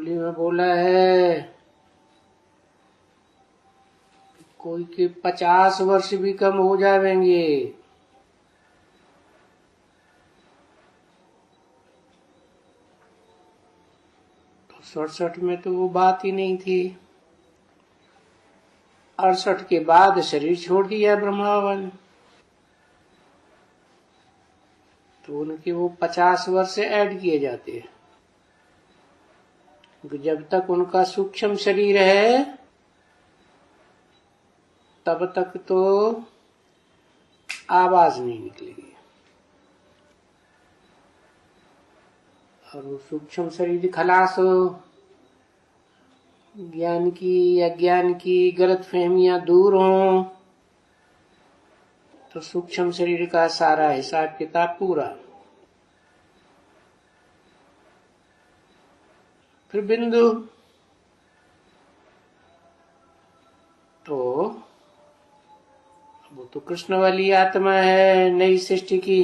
मुरली में बोला है कोई के 50 वर्ष भी कम हो जाएंगे, तो 67 में तो वो बात ही नहीं थी। 68 के बाद शरीर छोड़ दिया ब्रह्मा बाबा ने, तो उनके वो 50 वर्ष ऐड किए जाते हैं। जब तक उनका सूक्ष्म शरीर है तब तक तो आवाज नहीं निकलेगी, और वो सूक्ष्म शरीर खलास हो, ज्ञान की अज्ञान की गलत फहमियां दूर हों, तो सूक्ष्म शरीर का सारा हिसाब किताब पूरा। फिर बिंदु, तो वो तो कृष्ण वाली आत्मा है नई सृष्टि की,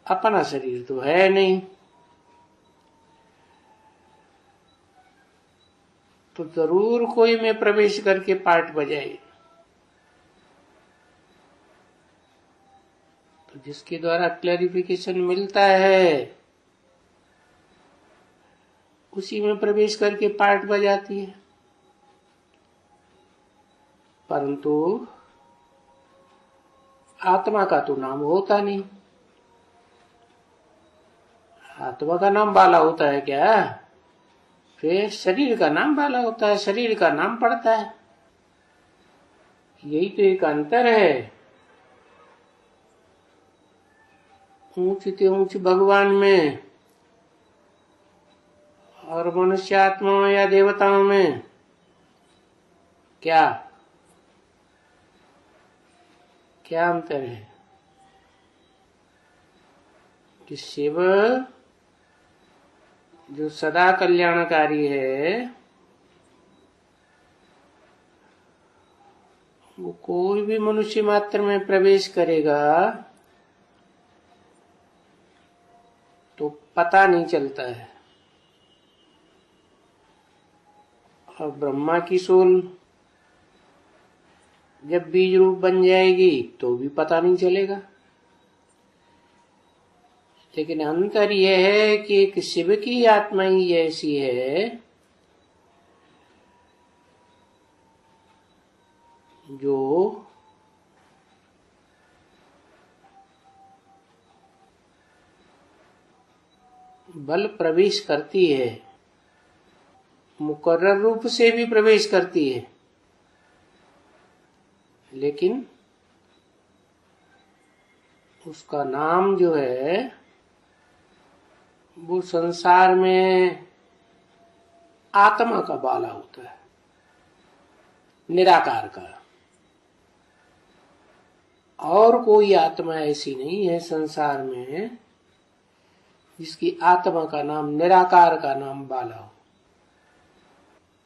अपना शरीर तो है नहीं, तो जरूर कोई में प्रवेश करके पार्ट बजाए, तो जिसके द्वारा क्लैरिफिकेशन मिलता है उसी में प्रवेश करके पार्ट बजाती है। परंतु आत्मा का तो नाम होता नहीं। आत्मा का नाम बाला होता है क्या? फिर शरीर का नाम बाला होता है, शरीर का नाम पड़ता है। यही तो एक अंतर है ऊंच से ऊंच भगवान में और मनुष्य आत्माओं या देवताओं में। क्या क्या अंतर है? कि शिव जो सदा कल्याणकारी है वो कोई भी मनुष्य मात्र में प्रवेश करेगा तो पता नहीं चलता है, और ब्रह्मा की सोल जब बीज रूप बन जाएगी तो भी पता नहीं चलेगा। लेकिन अंतर यह है कि एक शिव की आत्मा ही ऐसी है जो बल प्रवेश करती है, मुकर्रर रूप से भी प्रवेश करती है, लेकिन उसका नाम जो है वो संसार में आत्मा का बाला होता है, निराकार का। और कोई आत्मा ऐसी नहीं है संसार में जिसकी आत्मा का नाम निराकार का नाम बाला हो।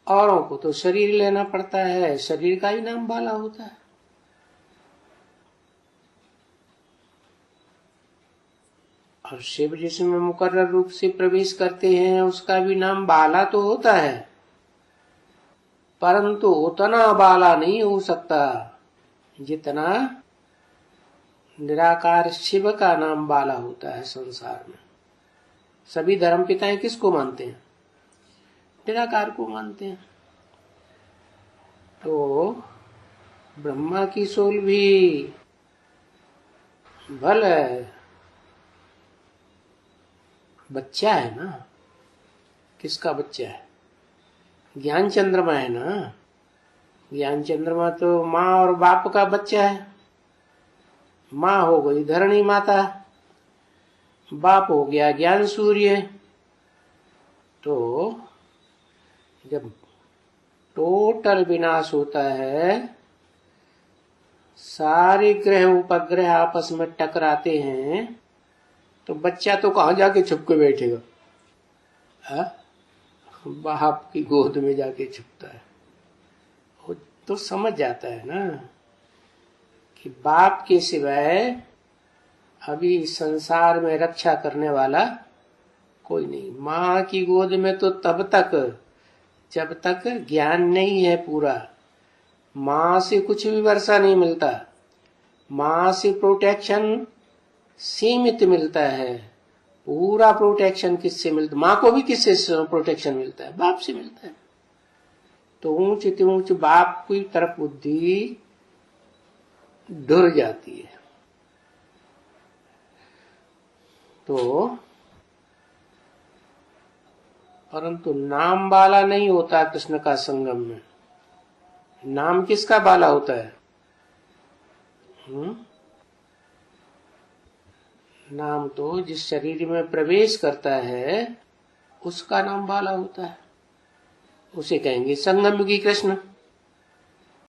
औरों को तो शरीर लेना पड़ता है, शरीर का ही नाम बाला होता है। और शिव जिसमें मुकर्रर रूप से प्रवेश करते हैं उसका भी नाम बाला तो होता है, परंतु उतना बाला नहीं हो सकता जितना निराकार शिव का नाम बाला होता है संसार में। सभी धर्म पिताएं किसको मानते हैं? निराकार को मानते हैं। तो ब्रह्मा की सोल भी भल है, बच्चा है ना। किसका बच्चा है? ज्ञान चंद्रमा है ना। ज्ञान चंद्रमा तो माँ और बाप का बच्चा है। माँ हो गई धरणी माता, बाप हो गया ज्ञान सूर्य। तो जब टोटल विनाश होता है, सारे ग्रह उपग्रह आपस में टकराते हैं, तो बच्चा तो कहाँ जाके छुप के बैठेगा? बाप की गोद में जाके छुपता है। वो तो समझ जाता है ना कि बाप के सिवाय अभी संसार में रक्षा करने वाला कोई नहीं। माँ की गोद में तो तब तक जब तक ज्ञान नहीं है पूरा। माँ से कुछ भी वर्षा नहीं मिलता। माँ से प्रोटेक्शन सीमित मिलता है। पूरा प्रोटेक्शन किससे मिलता? माँ को भी किससे प्रोटेक्शन मिलता है? बाप से मिलता है। तो ऊंच ऊंच बाप की तरफ बुद्धि ढुर जाती है। तो परंतु नाम वाला नहीं होता कृष्ण का संगम में। नाम किसका बाला होता है? नाम तो जिस शरीर में प्रवेश करता है उसका नाम बाला होता है। उसे कहेंगे संगम की कृष्ण।